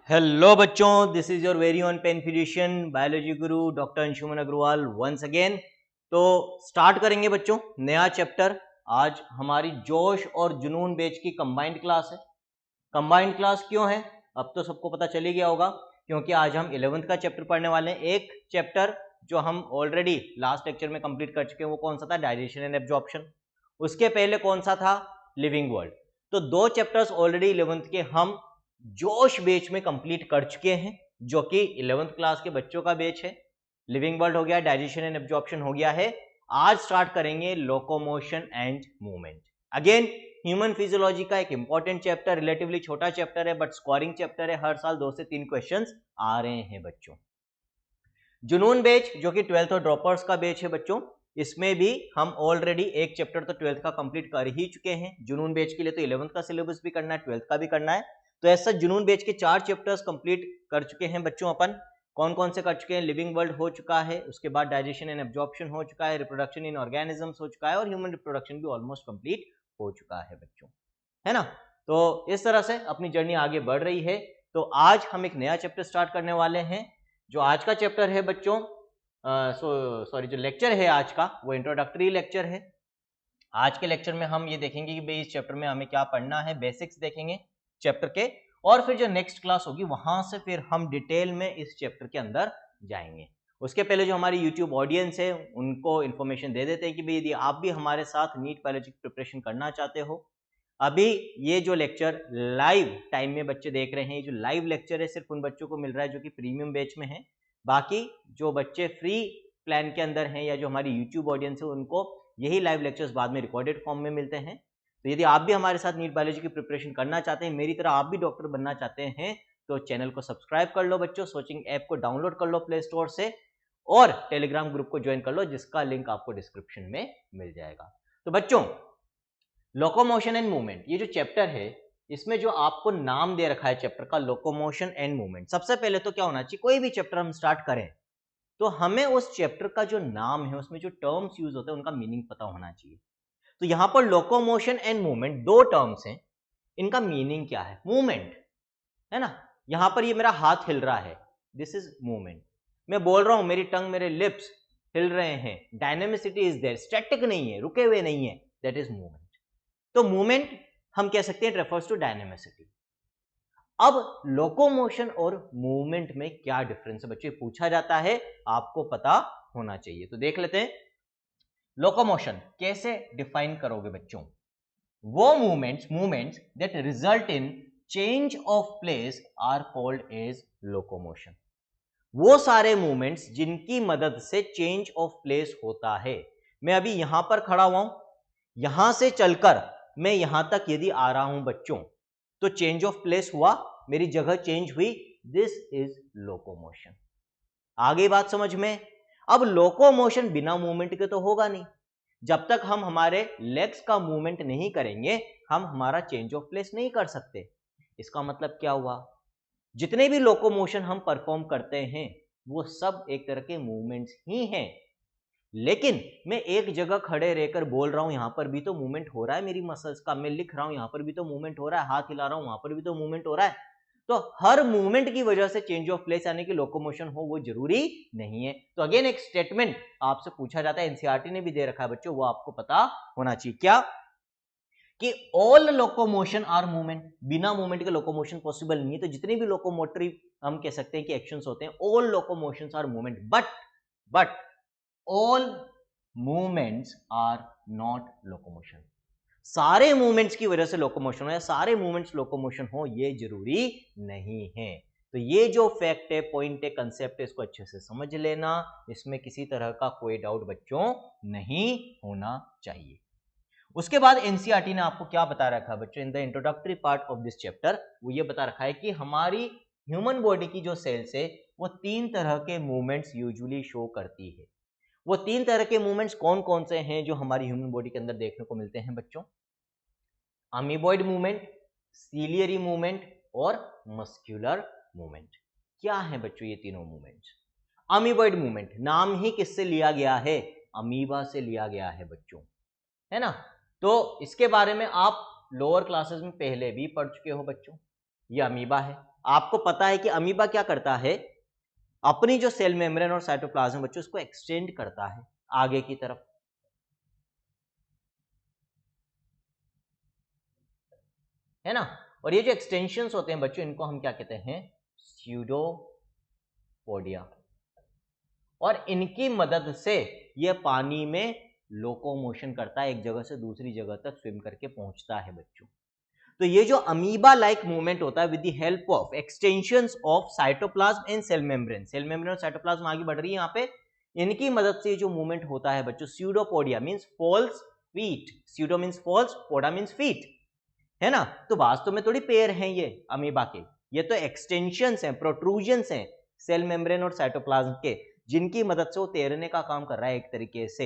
Hello बच्चों, this is your very own pen physician biology guru doctor Anshuman Agarwal once again. तो start करेंगे बच्चों नया चैप्टर। आज हमारी जोश और जुनून बैच की कंबाइंड क्लास है। कंबाइंड क्लास क्यों है अब तो सबको पता चल ही गया होगा, क्योंकि आज हम 11th का चैप्टर पढ़ने वाले हैं। एक चैप्टर जो हम ऑलरेडी लास्ट लेक्चर में कंप्लीट कर चुके हैं वो कौन सा था? Digestion and absorption. उसके पहले कौन सा था? Living world. तो दो चैप्टर्स ऑलरेडी 11th के हम जोश बैच में कंप्लीट कर चुके हैं, जो कि 11th क्लास के बच्चों का बैच है। लिविंग वर्ल्ड हो गया, डाइजेशन एंड एब्जॉर्प्शन हो गया है। आज स्टार्ट करेंगे locomotion and movement. Again human physiology का एक इंपॉर्टेंट चैप्टर, रिलेटिवली छोटा चैप्टर है बट स्कोरिंग चैप्टर है। हर साल 2 से 3 क्वेश्चंस आ रहे हैं बच्चों। जुनून बैच जो कि 12th और ड्रॉपर्स का बैच है बच्चों, इसमें भी हम ऑलरेडी एक चैप्टर तो 12th का कंप्लीट कर ही चुके हैं। जुनून बैच के लिए तो 11th का सिलेबस भी करना है, 12th का भी करना है। तो ऐसा जुनून बैच के 4 चैप्टर्स कंप्लीट कर चुके हैं बच्चों। अपन कौन कौन से कर चुके हैं? लिविंग वर्ल्ड हो चुका है, उसके बाद डाइजेशन एंड एब्जॉर्प्शन हो चुका है, रिप्रोडक्शन इन ऑर्गेनिजम्स हो चुका है और ह्यूमन रिप्रोडक्शन भी ऑलमोस्ट कंप्लीट हो चुका है बच्चों, है ना। तो इस तरह से अपनी जर्नी आगे बढ़ रही है। तो आज हम एक नया चैप्टर स्टार्ट करने वाले हैं। जो आज का चैप्टर है बच्चों, जो लेक्चर है आज का वो इंट्रोडक्टरी लेक्चर है। आज के लेक्चर में हम ये देखेंगे कि भाई इस चैप्टर में हमें क्या पढ़ना है, बेसिक्स देखेंगे चैप्टर के, और फिर जो नेक्स्ट क्लास होगी वहां से फिर हम डिटेल में इस चैप्टर के अंदर जाएंगे। उसके पहले जो हमारी यूट्यूब ऑडियंस है उनको इन्फॉर्मेशन दे देते हैं कि भाई यदि आप भी हमारे साथ नीट बायोलॉजी की प्रिपरेशन करना चाहते हो, अभी ये जो लेक्चर लाइव टाइम में बच्चे देख रहे हैं, ये जो लाइव लेक्चर है सिर्फ उन बच्चों को मिल रहा है जो कि प्रीमियम बैच में है। बाकी जो बच्चे फ्री प्लान के अंदर हैं या जो हमारी यूट्यूब ऑडियंस है उनको यही लाइव लेक्चर्स बाद में रिकॉर्डेड फॉर्म में मिलते हैं। तो यदि आप भी हमारे साथ नीट बायोलॉजी की प्रिपरेशन करना चाहते हैं, मेरी तरह आप भी डॉक्टर बनना चाहते हैं, तो चैनल को सब्सक्राइब कर लो बच्चों, सोचिंग ऐप को डाउनलोड कर लो प्ले स्टोर से और टेलीग्राम ग्रुप को ज्वाइन कर लो जिसका लिंक आपको डिस्क्रिप्शन में मिल जाएगा। तो बच्चों लोकोमोशन एंड मूवमेंट ये जो चैप्टर है, इसमें जो आपको नाम दे रखा है चैप्टर का, लोकोमोशन एंड मूवमेंट, सबसे पहले तो क्या होना चाहिए, कोई भी चैप्टर हम स्टार्ट करें तो हमें उस चैप्टर का जो नाम है उसमें जो टर्म्स यूज होते हैं उनका मीनिंग पता होना चाहिए। तो यहां पर लोकोमोशन एंड मूवमेंट दो टर्म्स हैं, इनका मीनिंग क्या है? मूवमेंट है ना, यहां पर ये मेरा हाथ हिल रहा है, दिस इज मूवमेंट। मैं बोल रहा हूं, मेरी टंग, मेरे लिप्स हिल रहे हैं, डायनेमिसिटी इज देयर, स्टैटिक नहीं है, रुके हुए नहीं है, दैट इज मूवमेंट। तो मूवमेंट हम कह सकते हैं रेफर्स टू डायनेमिसिटी। अब लोकोमोशन और मूवमेंट में क्या डिफरेंस है बच्चे, पूछा जाता है, आपको पता होना चाहिए। तो देख लेते हैं लोकोमोशन कैसे डिफाइन करोगे बच्चों। वो movements that result in change of place are called as locomotion. वो सारे मूवमेंट्स जिनकी मदद से चेंज ऑफ प्लेस होता है। मैं अभी यहां पर खड़ा हुआ हूं, यहां से चलकर मैं यहां तक यदि आ रहा हूं बच्चों, तो चेंज ऑफ प्लेस हुआ, मेरी जगह चेंज हुई, दिस इज लोकोमोशन। आगे बात समझ में। अब लोकोमोशन बिना मूवमेंट के तो होगा नहीं। जब तक हम हमारे लेग्स का मूवमेंट नहीं करेंगे हम हमारा चेंज ऑफ प्लेस नहीं कर सकते। इसका मतलब क्या हुआ, जितने भी लोकोमोशन हम परफॉर्म करते हैं वो सब एक तरह के मूवमेंट्स ही हैं। लेकिन मैं एक जगह खड़े रहकर बोल रहा हूं, यहां पर भी तो मूवमेंट हो रहा है मेरी मसल्स का, मैं लिख रहा हूं यहां पर भी तो मूवमेंट हो रहा है, हाथ हिला रहा हूं वहां पर भी तो मूवमेंट हो रहा है। तो हर मूवमेंट की वजह से चेंज ऑफ प्लेस यानी कि लोकोमोशन हो वो जरूरी नहीं है। तो अगेन एक स्टेटमेंट आपसे पूछा जाता है, एनसीईआरटी ने भी दे रखा है बच्चों, वो आपको पता होना चाहिए, क्या कि ऑल लोकोमोशन आर मूवमेंट, बिना मूवमेंट के लोकोमोशन पॉसिबल नहीं है। तो जितनी भी लोकोमोटरी हम कह सकते हैं कि एक्शंस होते हैं, all locomotions are movement, but all movements are not locomotion. सारे मूवमेंट्स की वजह से लोकोमोशन हो या सारे मूवमेंट्स लोकोमोशन हो ये जरूरी नहीं है। तो ये जो फैक्ट है, पॉइंट है, कंसेप्ट है, इसको अच्छे से समझ लेना, इसमें किसी तरह का कोई डाउट बच्चों नहीं होना चाहिए। उसके बाद एनसीईआरटी ने आपको क्या बता रखा है बच्चों, in the introductory part of this chapter, वो ये बता रखा है कि हमारी ह्यूमन बॉडी की जो सेल्स है वो 3 तरह के मूवमेंट्स यूजुअली शो करती है। वो 3 तरह के मूवमेंट्स कौन कौन से हैं जो हमारी ह्यूमन बॉडी के अंदर देखने को मिलते हैं बच्चों? अमीबॉइड मूवमेंट, सीलियरी मूवमेंट और मस्क्यूलर मूवमेंट। क्या है बच्चों ये तीनों मूवमेंट्स? अमीबॉइड मूवमेंट नाम ही किससे लिया गया है? अमीबा से लिया गया है बच्चों, है ना। तो इसके बारे में आप लोअर क्लासेस में पहले भी पढ़ चुके हो बच्चों। ये अमीबा है, आपको पता है कि अमीबा क्या करता है, अपनी जो सेल मेम्ब्रेन और साइटोप्लाज्म बच्चों उसको एक्सटेंड करता है आगे की तरफ, है ना। और ये जो एक्सटेंशंस होते हैं बच्चों इनको हम क्या कहते हैं, स्यूडोपोडिया। और इनकी मदद से ये पानी में लोकोमोशन करता है, एक जगह से दूसरी जगह तक स्विम करके पहुंचता है बच्चों। तो ये जो अमीबा लाइक मूवमेंट होता है with the help of extensions of cytoplasm and cell membrane, cell membrane और साइटोप्लाज्म आगे बढ़ रही है यहाँ पे, इनकी मदद से जो मूवमेंट होता है बच्चों, pseudopodia means false feet, pseudo means false, poda means feet, है ना। तो वास्तव में थोड़ी पैर हैं ये अमीबा के, ये तो एक्सटेंशंस हैं, प्रोट्रूजन्स हैं सेल मेम्ब्रेन और साइटोप्लाज्म के, जिनकी मदद से वो तैरने का काम कर रहा है एक तरीके से,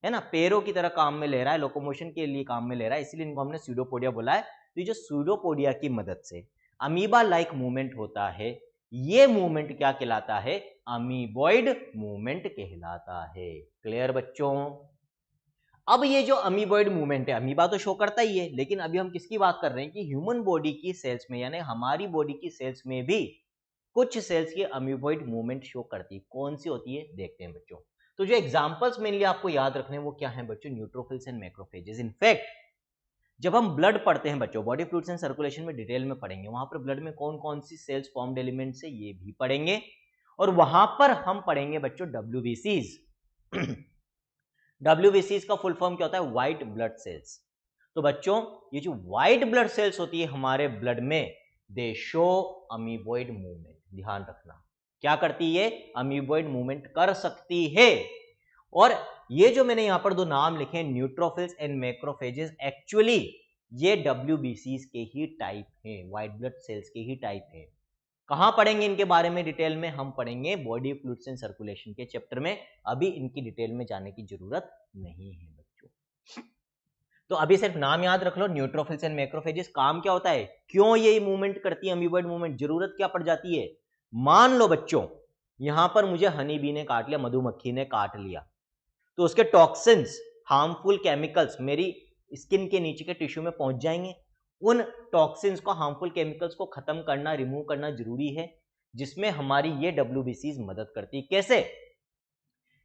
है ना, पैरों की तरह काम में ले रहा है, लोकोमोशन के लिए काम में ले रहा है, इसलिए इनको हमने स्यूडोपोडिया बोला है। तो ये जो स्यूडोपोडिया की मदद से अमीबा लाइक मूवमेंट होता है, ये मूवमेंट क्या कहलाता है, अमीबॉइड मूवमेंट कहलाता है। क्लियर बच्चों। अब ये जो अमीबॉइड मूवमेंट है, अमीबा तो शो करता ही है, लेकिन अभी हम किसकी बात कर रहे हैं कि ह्यूमन बॉडी की सेल्स में, यानी हमारी बॉडी की सेल्स में भी कुछ सेल्स की अमीबॉइड मूवमेंट शो करती है। कौन सी होती है देखते हैं बच्चों। तो जो एग्जांपल्स मेनली आपको याद रखने हैं वो क्या है बच्चों, न्यूट्रोफिल्स एंड मैक्रोफेजेस। इनफैक्ट जब हम ब्लड पढ़ते हैं बच्चों, बॉडी फ्लूइड्स एंड सर्कुलेशन में डिटेल में पढ़ेंगे, वहां पर ब्लड में कौन कौन सी सेल्स फॉर्म्ड एलिमेंट्स है ये भी पढ़ेंगे, और वहां पर हम पढ़ेंगे बच्चों WBCs। WBCs का फुल फॉर्म क्या होता है, व्हाइट ब्लड सेल्स। तो बच्चों ये जो व्हाइट ब्लड सेल्स होती है हमारे ब्लड में, दे शो अमीबॉइड मूवमेंट। ध्यान रखना क्या करती है, अमीबॉइड मूवमेंट कर सकती है। और ये जो मैंने यहां पर दो नाम लिखे, न्यूट्रोफिल्स एंड मैक्रोफेजेस, एक्चुअली ये WBCs के ही टाइप हैं, व्हाइट ब्लड सेल्स के ही टाइप हैं। कहां पढ़ेंगे इनके बारे में डिटेल में, हम पढ़ेंगे बॉडी फ्लूइड्स एंड सर्कुलेशन के चैप्टर में, अभी इनकी डिटेल में जाने की जरूरत नहीं है बच्चों। तो अभी सिर्फ नाम याद रख लो, न्यूट्रोफिल्स एंड मैक्रोफेजेस। काम क्या होता है, क्यों ये मूवमेंट करती है अमीबॉइड मूवमेंट, जरूरत क्या पड़ जाती है। मान लो बच्चों यहां पर मुझे हनी बी ने काट लिया, मधुमक्खी ने काट लिया, तो उसके टॉक्सिन्स, हार्मफुल केमिकल्स मेरी स्किन के नीचे के टिश्यू में पहुंच जाएंगे। उन टॉक्सिन्स को, हार्मफुल केमिकल्स को खत्म करना, रिमूव करना जरूरी है, जिसमें हमारी ये WBCs मदद करती है। कैसे,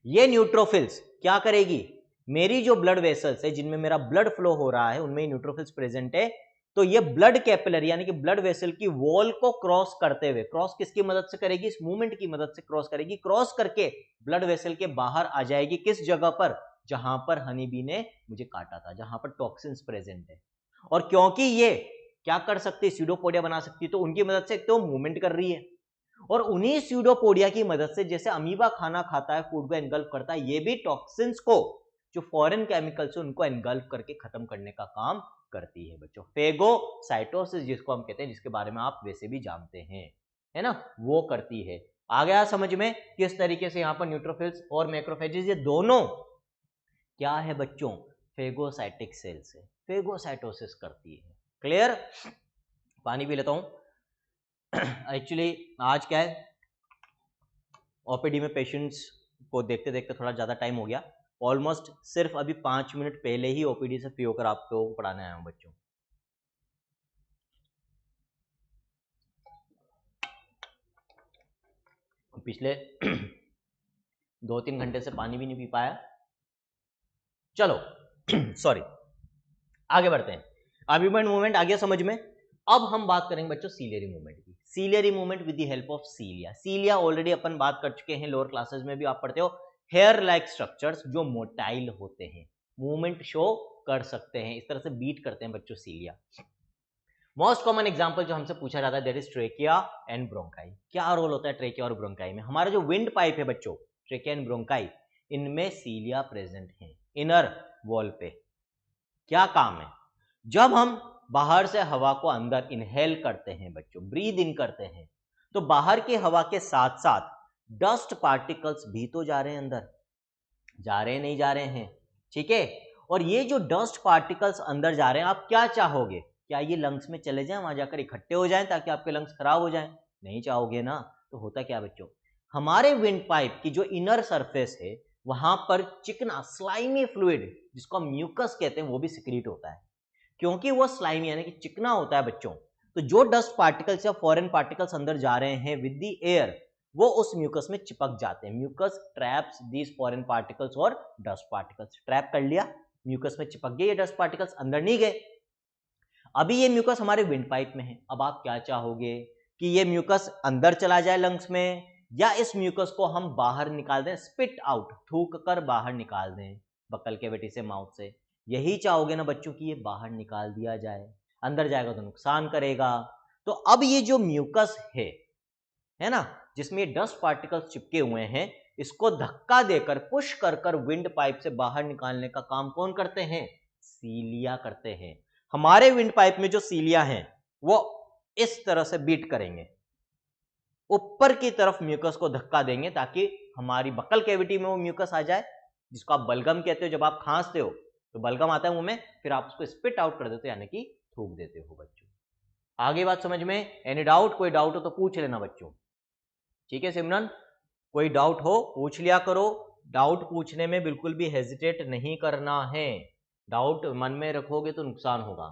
ये न्यूट्रोफिल्स क्या करेगी, मेरी जो ब्लड वेसल्स है जिनमें मेरा ब्लड फ्लो हो रहा है उनमें न्यूट्रोफिल्स प्रेजेंट है, तो ये ब्लड कैपिलरी यानी कि ब्लड वेसल की वॉल को क्रॉस करते हुए, क्रॉस किसकी मदद से करेगी, इस मूवमेंट की मदद से क्रॉस करेगी, क्रॉस करके ब्लड वेसल के बाहर आ जाएगी, किस जगह पर, जहां पर हनी बी ने मुझे काटा था, जहां पर टॉक्सिन्स प्रेजेंट है। और क्योंकि ये क्या कर सकती है, स्यूडोपोडिया बना सकती है, तो उनकी मदद से एक तो मूवमेंट कर रही है, और उन्हीं स्यूडोपोडिया की मदद से, जैसे अमीबा खाना खाता है, फूड को एनगल्फ करता है, ये भी टॉक्सिन्स को, जो फॉरेन केमिकल्स है उनको एनगल्फ करके खत्म करने का काम करती है बच्चों। फेगोसाइटोसिस जिसको हम कहते हैं, जिसके बारे में आप वैसे भी जानते हैं, है ना, वो करती है। आ गया समझ में किस तरीके से यहाँ पर न्यूट्रोफिल्स और मैक्रोफेजेस ये दोनों क्या है बच्चों, फेगोसाइटिक सेल्स है, फेगोसाइटोसिस करती है। क्लियर। पानी पी लेता हूं। एक्चुअली आज क्या है, ओपीडी में पेशेंट्स को देखते देखते थोड़ा ज़्यादा टाइम हो गया, ऑलमोस्ट सिर्फ अभी 5 मिनट पहले ही ओपीडी से फ्री होकर आपको पढ़ाने आया हूं बच्चों। पिछले 2-3 घंटे से पानी भी नहीं पी पाया। चलो सॉरी, आगे बढ़ते हैं। अमीबॉइड मूवमेंट आ गया समझ में। अब हम बात करेंगे बच्चों सीलियरी मूवमेंट की। Ciliary movement with the help of cilia. Cilia already अपन बात कर चुके हैं, लोअर क्लासेस में भी आप पढ़ते हो, हेयर लाइक स्ट्रक्चर्स जो मोटाइल होते हैं, मूवमेंट शो कर सकते हैं, इस तरह से बीट करते हैं बच्चों सीलिया। मोस्ट कॉमन एग्जांपल जो हमसे पूछा जाता है that is trachea and bronchi. क्या रोल होता है ट्रेकिया और ब्रोंकाई में, हमारा जो विंड पाइप है बच्चों, ट्रेकिया एंड ब्रोंकाई, इनमें सीलिया प्रेजेंट है इनर वॉल पे। क्या काम है, जब हम बाहर से हवा को अंदर इनहेल करते हैं बच्चों, ब्रीद इन करते हैं, तो बाहर की हवा के साथ साथ डस्ट पार्टिकल्स भी तो जा रहे हैं अंदर, जा रहे हैं नहीं जा रहे हैं, ठीक है। और ये जो डस्ट पार्टिकल्स अंदर जा रहे हैं, आप क्या चाहोगे, क्या ये लंग्स में चले जाएं, वहां जाकर इकट्ठे हो जाएं ताकि आपके लंग्स खराब हो जाएं, नहीं चाहोगे ना। तो होता क्या बच्चों, हमारे विंड पाइप की जो इनर सरफेस है वहां पर चिकना स्लाइमी फ्लूइड जिसको हम म्यूकस कहते हैं वो भी सिक्रीट होता है। क्योंकि वो स्लाइमी यानी कि चिकना होता है बच्चों, तो जो डस्ट पार्टिकल्स या फॉरेन पार्टिकल्स अंदर जा रहे हैं विद द एयर, वो उस म्यूकस में चिपक जाते हैं। Mucus traps these foreign particles और डस्ट पार्टिकल्स। ट्रैप कर लिया, म्यूकस में चिपक गए ये डस्ट पार्टिकल्स, अंदर नहीं गए। अभी ये म्यूकस हमारे विंड पाइप में है। अब आप क्या चाहोगे कि ये म्यूकस अंदर चला जाए लंग्स में, या इस म्यूकस को हम बाहर निकाल दें, स्पिट आउट, थूक कर बाहर निकाल दें बकल कैविटी से, माउथ से। यही चाहोगे ना बच्चों कि ये बाहर निकाल दिया जाए, अंदर जाएगा तो नुकसान करेगा। तो अब ये जो म्यूकस है ना, जिसमें ये डस्ट पार्टिकल्स चिपके हुए हैं, इसको धक्का देकर पुश कर कर विंड पाइप से बाहर निकालने का काम कौन करते हैं? सीलिया करते हैं। हमारे विंड पाइप में जो सीलिया हैं वो इस तरह से बीट करेंगे, ऊपर की तरफ म्यूकस को धक्का देंगे ताकि हमारी बकल कैविटी में वो म्यूकस आ जाए, जिसको आप बलगम कहते हो। जब आप खांसते हो तो बलगम आता है मुंह में, फिर आप उसको स्पिट आउट कर देते हो, यानी कि थूक देते हो बच्चों। आगे बात समझ में? Any doubt? कोई डाउट हो तो पूछ लेना बच्चों, ठीक है सिमरन? कोई डाउट हो पूछ लिया करो। डाउट पूछने में बिल्कुल भी हेजिटेट नहीं करना है। डाउट मन में रखोगे तो नुकसान होगा।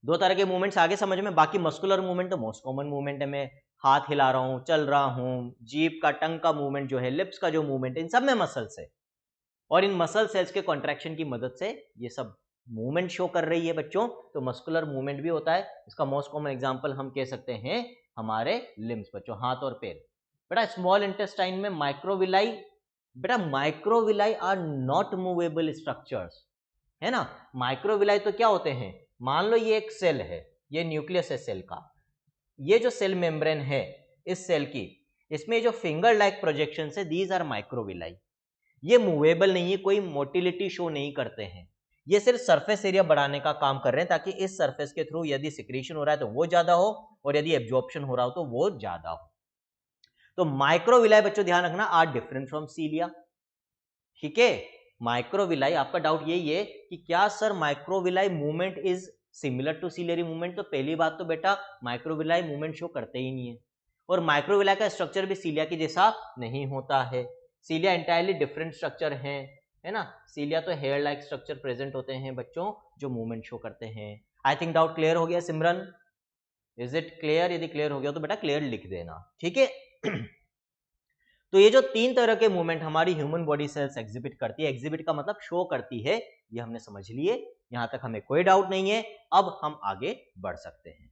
दो तरह के मूवमेंट्स आगे समझ में। बाकी मस्कुलर मूवमेंट तो मोस्ट कॉमन मूवमेंट है, मैं हाथ हिला रहा हूं, चल रहा हूं, जीभ का, टंग का मूवमेंट जो है, लिप्स का जो मूवमेंट है, इन सब में मसल्स है, और इन मसल सेल्स के कॉन्ट्रैक्शन की मदद से ये सब मूवमेंट शो कर रही है बच्चों। तो मस्कुलर मूवमेंट भी होता है। इसका मोस्ट कॉमन एग्जांपल हम कह सकते हैं हमारे लिम्स बच्चों, हाथ और पैर। बेटा स्मॉल इंटेस्टाइन में माइक्रोविलाई, बेटा microvilli are not movable structures, है ना। माइक्रोविलाई तो क्या होते हैं? मान लो ये एक सेल है, ये न्यूक्लियस है सेल का, ये जो सेल मेम्ब्रेन है इस सेल की, इसमें जो फिंगर लाइक प्रोजेक्शन है, दीज आर माइक्रोविलाई। ये मूवेबल नहीं है, कोई मोटिलिटी शो नहीं करते हैं, ये सिर्फ सरफेस एरिया बढ़ाने का काम कर रहे हैं ताकि इस सरफेस के थ्रू यदि सिक्रीशन हो रहा है तो वो ज्यादा हो, और यदि एब्जॉर्प्शन हो रहा हो तो वो ज्यादा हो। तो माइक्रोविलाई बच्चों ध्यान रखना आर डिफरेंट फ्रॉम सीलिया, ठीक है। माइक्रोविलाई, आपका डाउट यही है कि क्या sir microvilli movement is similar to ciliary movement? तो पहली बात तो बेटा माइक्रोविलाई मूवमेंट शो करते ही नहीं है, और माइक्रोविलाई का स्ट्रक्चर भी सीलिया के जैसा नहीं होता है। सीलिया इंटायरली डिफरेंट स्ट्रक्चर है ना। सीलिया तो हेयर लाइक स्ट्रक्चर प्रेजेंट होते हैं बच्चों जो मूवमेंट शो करते हैं। आई थिंक डाउट क्लियर हो गया सिमरन? Is it clear? यदि क्लियर हो गया तो बेटा क्लियर लिख देना, ठीक है। तो ये जो तीन तरह के मूवमेंट हमारी ह्यूमन बॉडी सेल्स एग्जिबिट करती है, एग्जिबिट का मतलब शो करती है, ये हमने समझ लिए, यहां तक हमें कोई डाउट नहीं है। अब हम आगे बढ़ सकते हैं।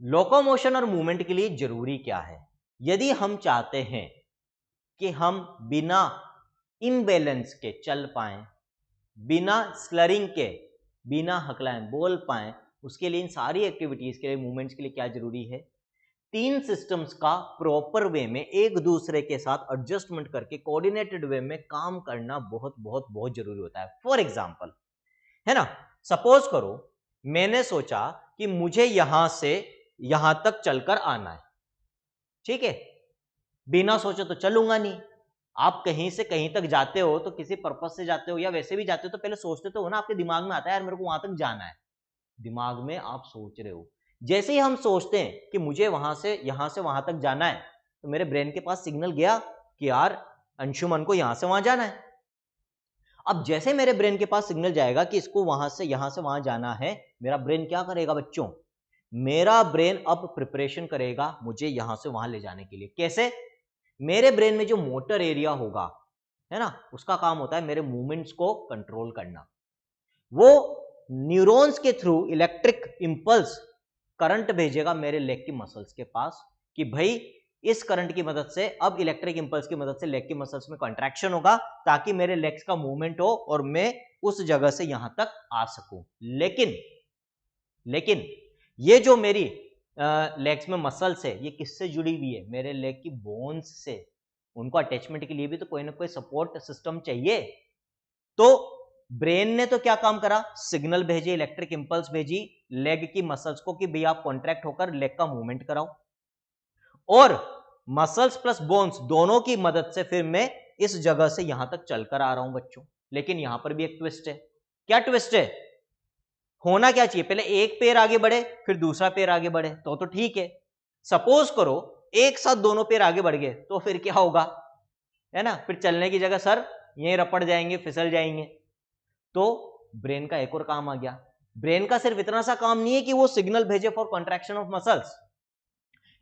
लोकोमोशन और मूवमेंट के लिए जरूरी क्या है? यदि हम चाहते हैं कि हम बिना इम्बैलेंस के चल पाएं, बिना स्लरिंग के, बिना हकलाएं बोल पाएं, उसके लिए इन सारी एक्टिविटीज के लिए, मूवमेंट्स के लिए क्या जरूरी है? तीन सिस्टम्स का प्रॉपर वे में एक दूसरे के साथ एडजस्टमेंट करके कोऑर्डिनेटेड वे में काम करना बहुत बहुत बहुत जरूरी होता है। फॉर एग्जांपल, है ना, सपोज करो मैंने सोचा कि मुझे यहां से यहां तक चलकर आना है, ठीक है। बिना सोचे तो चलूंगा नहीं। आप कहीं से कहीं तक जाते हो तो किसी पर्पस से जाते हो या वैसे भी जाते हो तो पहले सोचते तो हो ना, आपके दिमाग में आता है यार मेरे को वहां तक जाना है, दिमाग में आप सोच रहे हो। जैसे ही हम सोचते हैं कि मुझे वहां से यहां से वहां तक जाना है, तो मेरे ब्रेन के पास सिग्नल गया कि यार अंशुमन को यहां से वहां जाना है। अब जैसे मेरे ब्रेन के पास सिग्नल जाएगा कि इसको वहां से यहां से वहां जाना है, मेरा ब्रेन क्या करेगा बच्चों? मेरा ब्रेन अब प्रिपरेशन करेगा मुझे यहां से वहां ले जाने के लिए। कैसे? मेरे ब्रेन में जो मोटर एरिया होगा, है ना, उसका काम होता है मेरे मूवमेंट्स को कंट्रोल करना। वो न्यूरॉन्स के थ्रू इलेक्ट्रिक इंपल्स करंट भेजेगा मेरे लेग की मसल्स के पास कि भाई इस करंट की मदद से, अब इलेक्ट्रिक इंपल्स की मदद से लेग की मसल्स में कॉन्ट्रैक्शन होगा ताकि मेरे लेग्स का मूवमेंट हो और मैं उस जगह से यहां तक आ सकूं। लेकिन ये जो मेरी लेग्स में मसल्स है, ये किससे जुड़ी हुई है? मेरे लेग की बोन्स से। उनको अटैचमेंट के लिए भी तो कोई ना कोई सपोर्ट सिस्टम चाहिए। तो ब्रेन ने तो क्या काम करा? सिग्नल भेजे, इलेक्ट्रिक इंपल्स भेजी लेग की मसल्स को कि भाई आप कॉन्ट्रैक्ट होकर लेग का मूवमेंट कराओ, और मसल्स प्लस बोन्स दोनों की मदद से फिर मैं इस जगह से यहां तक चलकर आ रहा हूं बच्चों। लेकिन यहां पर भी एक ट्विस्ट है। क्या ट्विस्ट है? होना क्या चाहिए? पहले एक पैर आगे बढ़े फिर दूसरा पैर आगे बढ़े तो ठीक है। सपोज करो एक साथ दोनों पैर आगे बढ़ गए तो फिर क्या होगा, है ना, फिर चलने की जगह सर यहीं रपड़ जाएंगे, फिसल जाएंगे। तो ब्रेन का एक और काम आ गया। ब्रेन का सिर्फ इतना सा काम नहीं है कि वो सिग्नल भेजे फॉर कॉन्ट्रैक्शन ऑफ मसल्स,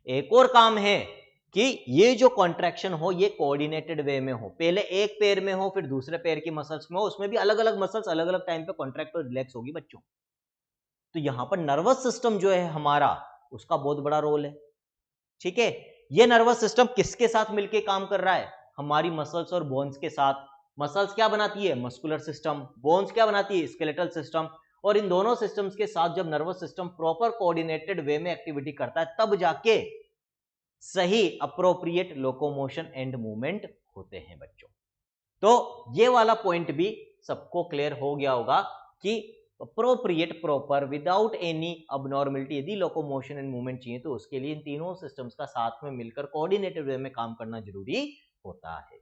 एक और काम है कि ये जो कॉन्ट्रैक्शन हो ये कोऑर्डिनेटेड वे में हो, पहले एक पैर में हो फिर दूसरे पैर की मसल्स में हो, उसमें भी अलग अलग मसल्स अलग अलग टाइम पे कॉन्ट्रैक्ट और रिलैक्स होगी बच्चों। तो यहां पर नर्वस सिस्टम जो है हमारा, उसका बहुत बड़ा रोल है। ठीक है, ये नर्वस सिस्टम किसके साथ मिलके काम कर रहा है? हमारी मसल्स और बोन्स के साथ। मसल्स क्या बनाती है? Muscular system. बोन्स क्या बनाती है? Skeletal system. और इन दोनों सिस्टम्स के साथ जब नर्वस सिस्टम प्रॉपर कोऑर्डिनेटेड वे में एक्टिविटी करता है तब जाके सही अप्रोप्रिएट लोकोमोशन एंड मूवमेंट होते हैं बच्चों। तो ये वाला पॉइंट भी सबको क्लियर हो गया होगा कि appropriate, proper, without any abnormality यदि लोकोमोशन एंड मूवमेंट चाहिए तो उसके लिए इन तीनों सिस्टम्स का साथ में मिलकर कोऑर्डिनेटेड वे में काम करना जरूरी होता है।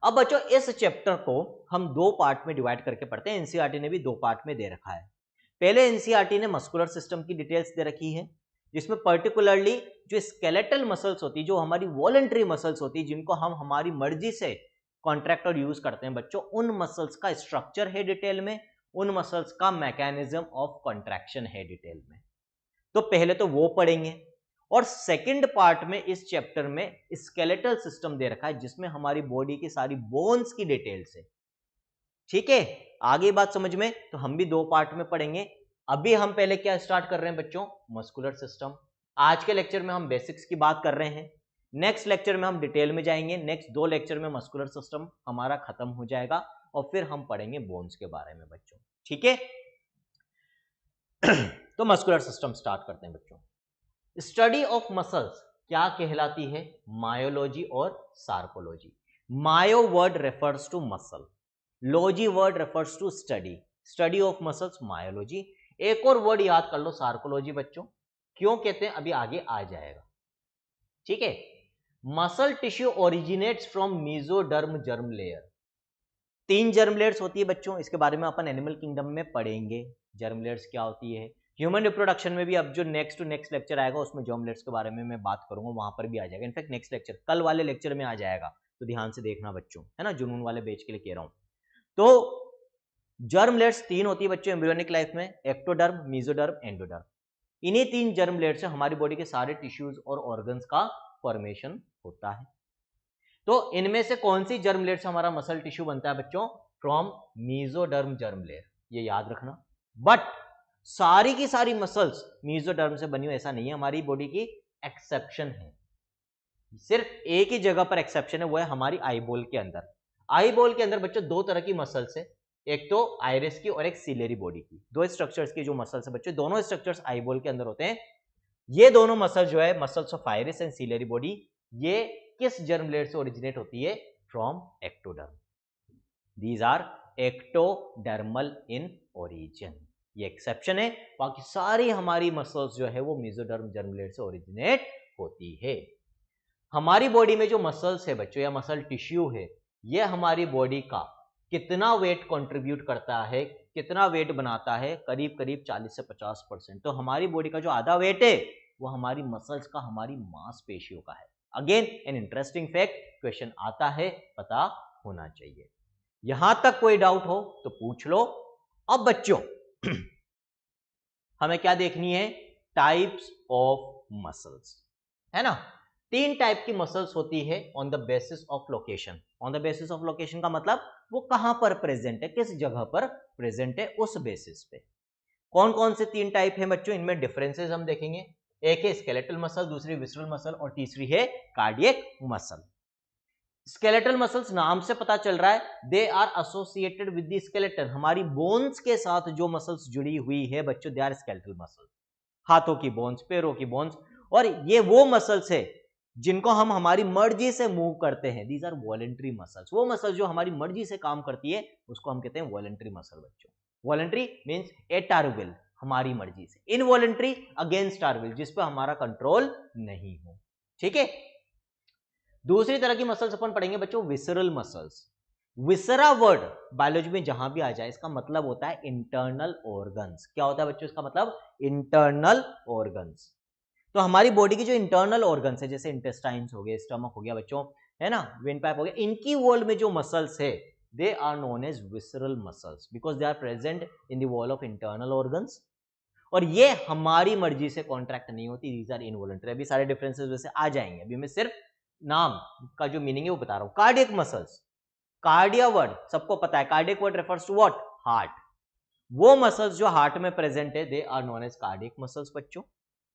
अब बच्चों इस चैप्टर को हम दो पार्ट में डिवाइड करके पढ़ते हैं। एनसीईआरटी ने भी दो पार्ट में दे रखा है। पहले एनसीईआरटी ने मस्कुलर सिस्टम की डिटेल्स दे रखी है, जिसमें पर्टिकुलरली जो स्केलेटल मसल्स होती है, जो हमारी वॉलंटरी मसल्स होती है, जिनको हम हमारी मर्जी से कॉन्ट्रैक्ट और यूज करते हैं बच्चों, उन मसल्स का स्ट्रक्चर है डिटेल में, उन मसल्स का मैकेनिज्म ऑफ कॉन्ट्रैक्शन है डिटेल में। तो पहले तो वो पढ़ेंगे। और सेकंड पार्ट में इस चैप्टर में स्केलेटल सिस्टम दे रखा है, जिसमें हमारी बॉडी की सारी बोन्स की डिटेल्स है। ठीक है, आगे बात समझ में? तो हम भी दो पार्ट में पढ़ेंगे। अभी हम पहले क्या स्टार्ट कर रहे हैं बच्चों? Muscular system. आज के लेक्चर में हम बेसिक्स की बात कर रहे हैं, नेक्स्ट लेक्चर में हम डिटेल में जाएंगे। नेक्स्ट दो लेक्चर में मस्कुलर सिस्टम हमारा खत्म हो जाएगा और फिर हम पढ़ेंगे बोन्स के बारे में बच्चों। ठीक है, तो मस्कुलर सिस्टम स्टार्ट करते हैं बच्चों। स्टडी ऑफ मसल्स क्या कहलाती है? मायोलॉजी और sarcology. Myo word refers to muscle, logy word refers to study. Study of muscles myology. एक और वर्ड याद कर लो, सार्कोलॉजी बच्चों। क्यों कहते हैं अभी आगे आ जाएगा। ठीक है, muscle tissue originates from mesoderm germ layer. 3 germ layers होती है बच्चों, इसके बारे में अपन एनिमल किंगडम में पढ़ेंगे जर्म लेयर्स क्या होती है। ह्यूमन रिप्रोडक्शन में भी अब जो नेक्स्ट टू नेक्स्ट लेक्चर आएगा उसमें जर्म लेयर्स के बारे में मैं बात करूंगा, वहां पर भी आ जाएगा। इनफैक्ट नेक्स्ट लेक्चर कल वाले लेक्चर में आ जाएगा, तो ध्यान से देखना बच्चों, है ना, जुनून वाले बैच के लिए कह रहा हूं। तो जर्म लेयर्स 3 होती है बच्चों एम्ब्रियोनिक लाइफ में, एक्टोडर्म, मेसोडर्म, एंडोडर्म। इन्हीं 3 जर्म लेयर से हमारी बॉडी के सारे टिश्यूज और ऑर्गन्स का फॉर्मेशन होता है। तो इनमें से कौन सी जर्म लेयर से हमारा मसल टिश्यू बनता है बच्चों? फ्रॉम मेसोडर्म जर्म लेयर, ये याद रखना। बट सारी की सारी मसल्स मेसोडर्म से बनी हो ऐसा नहीं है, हमारी बॉडी की एक्सेप्शन है। सिर्फ एक ही जगह पर एक्सेप्शन है, वो है हमारी आईबॉल के अंदर। आईबॉल के अंदर बच्चों दो तरह की मसल्स है, एक तो आइरिस की और एक सिलेरी बॉडी की। दो स्ट्रक्चर्स की जो मसल्स है बच्चों, दोनों स्ट्रक्चर्स आईबॉल के अंदर होते हैं। ये दोनों मसल जो है, muscles of iris and ciliary body, ये किस जर्म लेयर से ओरिजिनेट होती है? From ectoderm. These are ectodermal in origin, ये एक्सेप्शन है। बाकी सारी हमारी मसल्स जो है वो मेसोडर्म जर्म लेयर से ओरिजिनेट होती है। हमारी बॉडी में जो मसल्स है बच्चों या मसल टिश्यू है, ये हमारी बॉडी का कितना वेट कंट्रीब्यूट करता है, कितना वेट बनाता है? करीब करीब 40 से 50%। तो हमारी बॉडी का जो आधा वेट है वो हमारी मसल्स का, हमारी मांसपेशियों का है। Again an interesting fact, question आता है, पता होना चाहिए। यहां तक कोई डाउट हो तो पूछ लो। अब बच्चों हमें क्या देखनी है? टाइप्स ऑफ मसल्स, है ना। 3 टाइप की मसल्स होती है on the basis of location. On the basis of location का मतलब वो कहां पर प्रेजेंट है, किस जगह पर प्रेजेंट है, उस बेसिस पे। कौन कौन से 3 टाइप है बच्चों? इनमें डिफरेंसेस हम देखेंगे। एक है स्केलेटल मसल, दूसरी विसरल मसल और तीसरी है कार्डियक मसल। स्केलेटल मसल्स नाम से पता चल रहा है, they are associated with the skeleton. हमारी बोन्स के साथ जो मसल्स जुड़ी हुई है बच्चों, दे आर स्केलेटल मसल्स। हाथों की बोन्स, पैरों की बोन्स, और ये वो मसल्स है जिनको हम हमारी मर्जी से मूव करते हैं। These are voluntary muscles. वो मसल्स जो हमारी मर्जी से काम करती है उसको हम कहते हैं वॉलंटरी मसल बच्चों। Voluntary means at our will, हमारी मर्जी से। इनवॉलंटरी अगेंस्ट आवर विल, जिस पर हमारा कंट्रोल नहीं हो। ठीक है, दूसरी तरह की मसल्स अपन पढ़ेंगे बच्चों, विसरल मसल्स। विसरा वर्ड बायोलॉजी में जहां भी आ जाए इसका मतलब होता है इंटरनल ऑर्गन्स। क्या होता है बच्चों इसका मतलब? Internal organs. तो हमारी बॉडी की जो इंटरनल ऑर्गन्स है, जैसे इंटेस्टाइन्स हो गए, स्टमक हो गया बच्चों, है ना, वेन पाइप हो गया, इनकी वॉल में जो मसल्स है they are known as visceral muscles because they are present in the wall of internal organs. और ये हमारी मर्जी से कॉन्ट्रैक्ट नहीं होती, दीज आर इनवॉलंटरी। अभी सारे डिफरेंसेस वैसे आ जाएंगे, अभी मैं सिर्फ नाम का जो मीनिंग है वो बता रहा हूं। कार्डियक मसल्स, कार्डिया वर्ड सबको पता है, cardiac word refers to what, heart. वो मसल्स जो हार्ट में प्रेजेंट है they are known as cardiac muscles बच्चों,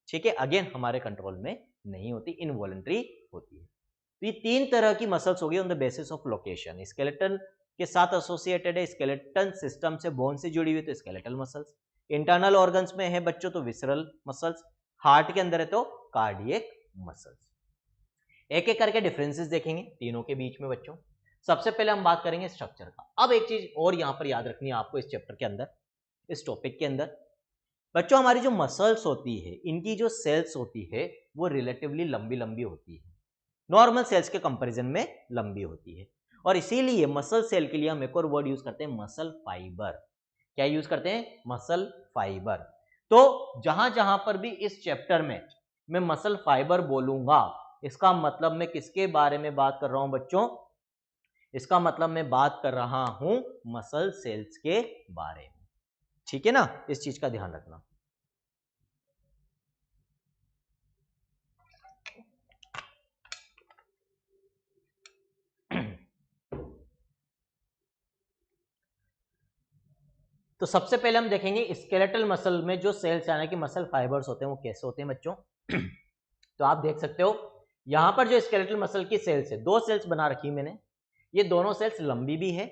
ठीक है। अगेन हमारे कंट्रोल में नहीं होती, इनवॉलंटरी होती है। तो ये तीन तरह की मसल्स होगी on the basis of location. Skeleton के साथ एसोसिएटेड है, स्केलेटन सिस्टम से बोन से जुड़ी हुई तो स्केलेटल मसल्स, इंटरनल ऑर्गन्स में है बच्चों तो विसरल मसल्स, हार्ट के अंदर है तो कार्डियक मसल्स। एक एक करके डिफरेंसेस देखेंगे तीनों के बीच में बच्चों। सबसे पहले हम बात करेंगे स्ट्रक्चर का। अब एक चीज और यहां पर याद रखनी है आपको इस चैप्टर के अंदर, इस टॉपिक के अंदर बच्चों, हमारी जो मसल्स होती है इनकी जो सेल्स होती है वो रिलेटिवली लंबी लंबी होती है, नॉर्मल सेल्स के कंपैरिजन में लंबी होती है। और इसीलिए मसल सेल के लिए हम एक और वर्ड यूज करते हैं, मसल फाइबर। क्या यूज करते हैं, मसल फाइबर। तो जहां जहां पर भी इस चैप्टर में मैं मसल फाइबर बोलूंगा, इसका मतलब मैं किसके बारे में बात कर रहा हूं बच्चों, इसका मतलब मैं बात कर रहा हूं मसल सेल्स के बारे में, ठीक है ना। इस चीज का ध्यान रखना। तो सबसे पहले हम देखेंगे स्केलेटल मसल में जो सेल्स यानी कि मसल फाइबर्स होते हैं वो कैसे होते हैं बच्चों। तो आप देख सकते हो यहां पर जो स्केलेटल मसल की सेल्स है, दो सेल्स बना रखी मैंने, ये दोनों सेल्स लंबी भी है,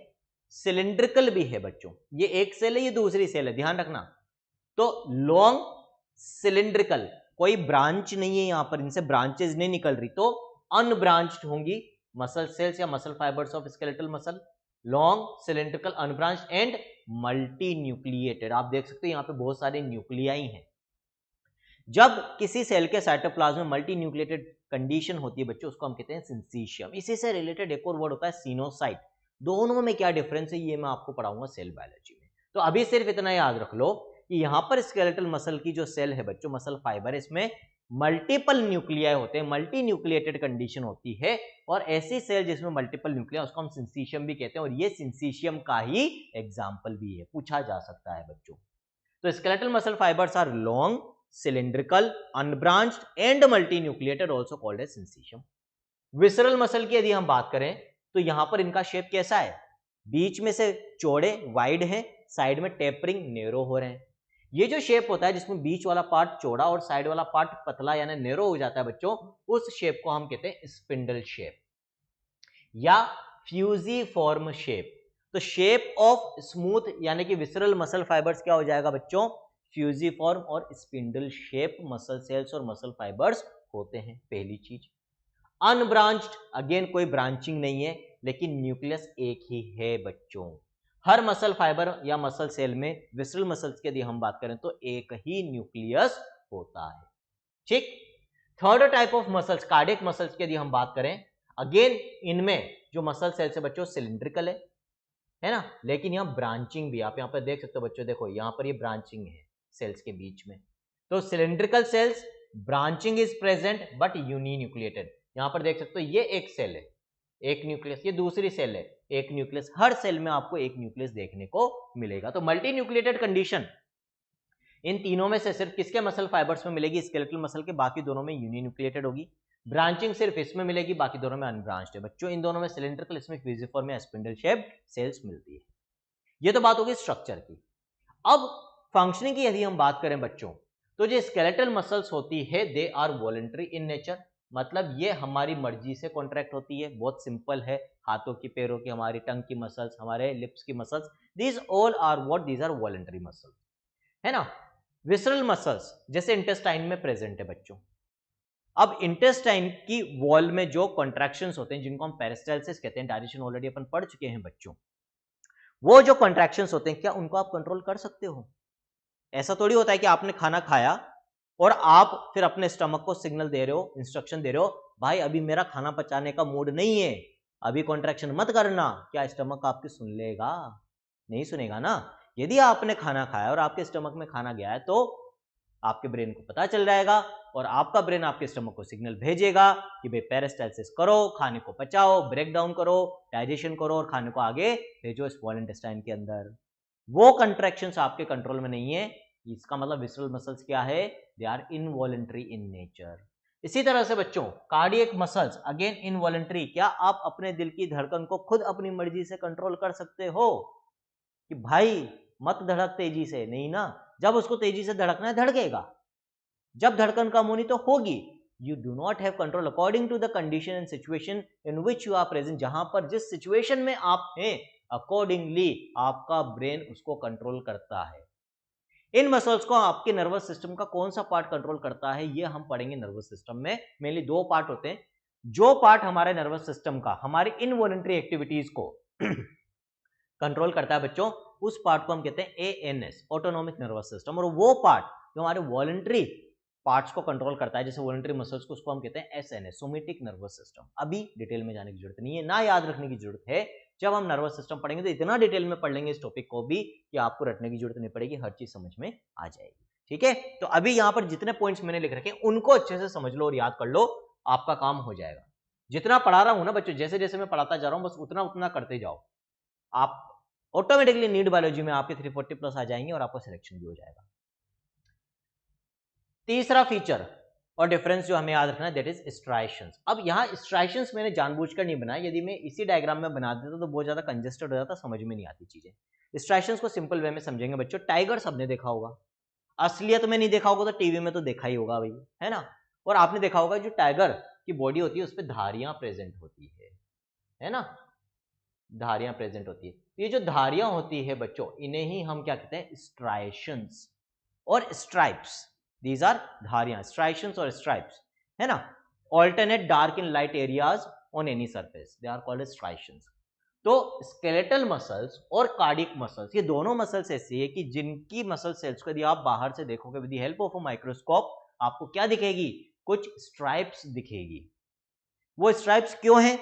सिलिंड्रिकल भी है बच्चों। ये एक सेल है, ये दूसरी सेल है, ध्यान रखना। तो लॉन्ग सिलिंड्रिकल, कोई ब्रांच नहीं है यहां पर, इनसे ब्रांचेस नहीं निकल रही, तो अनब्रांच्ड होंगी मसल सेल्स या muscle fibres of skeletal muscle, long cylindrical unbranched and multi nucleated. आप देख सकते हो यहां पे बहुत सारे न्यूक्लियाई हैं। जब किसी सेल के साइटोप्लाज्म में मल्टी न्यूक्लिएटेड कंडीशन होती है बच्चों, उसको हम कहते हैं सिंसीशियम। इसी से रिलेटेड एक और वर्ड होता है सीनोसाइट। दोनों में क्या डिफरेंस है ये मैं आपको पढ़ाऊंगा सेल बायोलॉजी में। तो अभी सिर्फ इतना याद रख लो कि यहां पर स्केलेटल मसल की जो सेल है बच्चों, मसल फाइबर, इसमें मल्टीपल न्यूक्लियाई होते हैं, मल्टी न्यूक्लिएटेड कंडीशन होती है। और ऐसी सेल जिसमें मल्टीपल न्यूक्लिया उसको हम सिंसीशियम भी कहते हैं, और ये सिंसीशियम का ही एग्जाम्पल भी है, पूछा जा सकता है बच्चों। तो skeletal muscle fibres are long, cylindrical, unbranched and multinucleated also called as syncytium। Visceral muscle की यदि हम बात करें तो यहां पर इनका शेप कैसा है, बीच में से चौड़े वाइड है, साइड में टेपरिंग नैरो हो रहे हैं। ये जो शेप होता है जिसमें बीच वाला पार्ट चौड़ा और साइड वाला पार्ट पतला यानी नैरो हो जाता है बच्चों, उस शेप को हम कहते हैं स्पिंडल शेप या फ्यूजिफॉर्म शेप। तो शेप ऑफ स्मूथ यानी कि विसरल मसल फाइबर्स क्या हो जाएगा बच्चों, फ्यूजिफॉर्म और स्पिंडल शेप मसल सेल्स और मसल फाइबर्स होते हैं। पहली चीज अनब्रांच्ड, अगेन कोई ब्रांचिंग नहीं है लेकिन न्यूक्लियस एक ही है बच्चों। हर मसल फाइबर या मसल सेल में विसरल मसल्स की यदि हम बात करें तो एक ही न्यूक्लियस होता है, ठीक। Third type of muscles cardiac muscles की यदि हम बात करें, अगेन इनमें जो मसल सेल्स है बच्चों सिलिंड्रिकल है ना, लेकिन यहाँ ब्रांचिंग भी आप यहाँ पर देख सकते हो बच्चों, देखो यहाँ पर ये ब्रांचिंग है सेल्स के बीच में। तो cylindrical cells branching is present but uninucleated. यहां पर देख सकते हो ये एक सेल है, एक न्यूक्लियस, ये दूसरी सेल है, एक न्यूक्लियस। हर सेल में आपको एक न्यूक्लियस देखने को मिलेगा। तो मल्टी न्यूक्लिएटेड कंडीशन इन तीनों में से सिर्फ किसके मसल फाइबर्स में मिलेगी, स्केलेटल मसल के, बाकी दोनों में यूनिन्यूक्लिएटेड होगी। ब्रांचिंग सिर्फ इसमें मिलेगी, बाकी दोनों में अनब्रांच्ड है बच्चों। इन दोनों में सिलिंड्रिकल, इसमें फ्यूजिफॉर्म या स्पिंडल शेप सेल्स मिलती है। ये तो बात होगी स्ट्रक्चर की। अब फंक्शनिंग की यदि हम बात करें बच्चों, तो जो स्केलेटल मसल्स होती है they are voluntary in nature, मतलब ये हमारी मर्जी से कॉन्ट्रैक्ट होती है। बहुत सिंपल है, हाथों की, पैरों की, हमारी टंग की मसल्स, हमारे लिप्स की muscles, these all are what, these are voluntary muscles, है ना। विसरल मसल्स जैसे इंटेस्टाइन में प्रेजेंट है बच्चों। अब इंटेस्टाइन की वॉल में जो कॉन्ट्रैक्शंस होते हैं जिनको हम पेरिस्टाल्सिस कहते हैं, डायरेक्शन ऑलरेडी अपन पढ़ चुके हैं बच्चों, वो जो कॉन्ट्रैक्शंस होते हैं क्या उनको आप कंट्रोल कर सकते हो? ऐसा थोड़ी होता है कि आपने खाना खाया और आप फिर अपने स्टमक को सिग्नल दे रहे हो, इंस्ट्रक्शन दे रहे हो, भाई अभी मेरा खाना पचाने का मूड नहीं है, अभी कॉन्ट्रैक्शन मत करना। क्या स्टमक आपकी सुन लेगा? नहीं सुनेगा ना। यदि आपने खाना खाया और आपके स्टमक में खाना गया है तो आपके ब्रेन को पता चल जाएगा और आपका ब्रेन आपके स्टमक को सिग्नल भेजेगा कि भाई पेरिस्टालसिस करो, खाने को पचाओ, ब्रेक डाउन करो, डाइजेशन करो और खाने को आगे भेजो स्मॉल इंटेस्टाइन के अंदर। वो कंट्रैक्शंस आपके कंट्रोल में नहीं है, इसका मतलब विसरल मसल्स क्या है, they are involuntary in nature. इसी तरह से बच्चों कार्डियक मसल्स अगेन इनवॉलंटरी। क्या आप अपने दिल की धड़कन को खुद अपनी मर्जी से कंट्रोल कर सकते हो कि भाई मत धड़क तेजी से? नहीं ना, जब उसको तेजी से धड़कना है धड़केगा, जब धड़कन कम होनी तो होगी। You do not have control according to the condition and situation in which you are present. जहां पर जिस सिचुएशन में आप हैं अकॉर्डिंगली आपका ब्रेन उसको कंट्रोल करता है। इन मसल्स को आपके नर्वस सिस्टम का कौन सा पार्ट कंट्रोल करता है ये हम पढ़ेंगे नर्वस सिस्टम में। मेनली दो पार्ट होते हैं। जो पार्ट हमारे नर्वस सिस्टम का हमारी इनवॉलंटरी एक्टिविटीज को कंट्रोल करता है बच्चों, उस पार्ट को हम कहते हैं एएनएस, ऑटोनॉमिक नर्वस सिस्टम। और वो पार्ट जो हमारे वॉलंटरी पार्ट्स को कंट्रोल करता है जैसे वॉलंटरी मसल्स को, उसको हम कहते हैं एसएनएस, सोमेटिक नर्वस सिस्टम। अभी डिटेल में जाने की जरूरत नहीं है, ना याद रखने की जरूरत है। जब हम नर्वस सिस्टम पढ़ेंगे तो इतना डिटेल में पढ़ लेंगे इस टॉपिक को भी कि आपको रटने की जरूरत नहीं पड़ेगी, हर चीज समझ में आ जाएगी। ठीक है, तो अभी यहां पर जितने पॉइंट्स मैंने लिख रखे उनको अच्छे से समझ लो और याद कर लो, आपका काम हो जाएगा। जितना पढ़ा रहा हूं ना बच्चों, जैसे जैसे मैं पढ़ाता जा रहा हूं बस उतना उतना करते जाओ, आप ऑटोमेटिकली नीट बायोलॉजी में आपके 340 प्लस आ जाएंगे और आपका सिलेक्शन भी हो जाएगा। तीसरा फीचर और डिफरेंस जो हमें याद रखना है दैट इज स्ट्राइशंस। अब यहाँ स्ट्राइशंस मैंने जानबूझकर नहीं बनाया, यदि मैं इसी डायग्राम में बना देता तो बहुत ज्यादा कंजेस्टेड हो जाता, समझ में नहीं आती चीजें। स्ट्राइशंस को सिंपल वे में समझेंगे बच्चों। टाइगर सबने देखा होगा, असलियत में नहीं देखा होगा तो टीवी में तो देखा ही होगा भाई, है ना। और आपने देखा होगा जो टाइगर की बॉडी होती है उस पर धारियां प्रेजेंट होती है ना, धारियां प्रेजेंट होती है। ये जो धारियां होती है बच्चों इन्हें ही हम क्या कहते हैं, स्ट्राइशंस और स्ट्राइप्स। These are धारियां, striations और stripes, है ना। Alternate dark and light areas on any surface, they are called as striations। तो skeletal muscles और cardiac muscles ये दोनों मसल्स ऐसी है कि जिनकी मसल सेल्स को यदि आप बाहर से देखोगे with the help of a microscope आपको क्या दिखेगी, कुछ स्ट्राइप्स दिखेगी। वो स्ट्राइप्स क्यों हैं?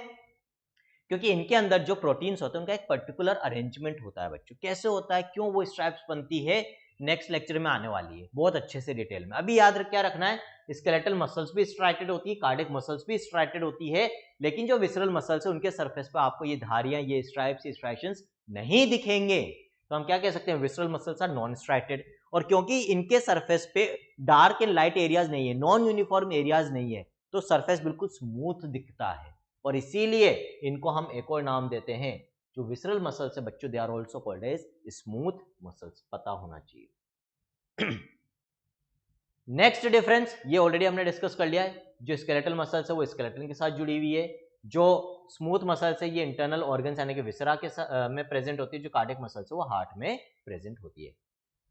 क्योंकि इनके अंदर जो प्रोटीन्स होते हैं उनका एक पर्टिकुलर अरेंजमेंट होता है बच्चों। कैसे होता है, क्यों वो स्ट्राइप्स बनती है, नेक्स्ट लेक्चर में आने वाली है बहुत अच्छे से डिटेल में। अभी याद क्या रखना है, स्केलेटल मसल्स भी स्ट्राइटेड होती है, कार्डियक मसल्स भी स्ट्राइटेड होती है, लेकिन जो विसरल मसल्स है उनके सरफेस पे आपको ये धारियां, ये स्ट्राइप्स, स्ट्राइशंस नहीं दिखेंगे। तो हम क्या कह सकते हैं, visceral muscles are non striated. और क्योंकि इनके सरफेस पे डार्क एंड लाइट एरियाज नहीं है, नॉन यूनिफॉर्म एरियाज नहीं है, तो सरफेस बिल्कुल स्मूथ दिखता है और इसीलिए इनको हम एक और नाम देते हैं, जो विसरल मसल्स है बच्चों they are also called as smooth muscles, पता होना चाहिए। नेक्स्ट डिफरेंस ये ऑलरेडी हमने डिस्कस कर लिया है, जो स्केलेटल मसल्स है वो स्केलेटन के साथ जुड़ी हुई है, जो स्मूथ मसल्स है ये इंटरनल ऑर्गन्स यानी कि विसरा के में प्रेजेंट होती है, जो कार्डियक मसल्स है वो हार्ट में प्रेजेंट होती है।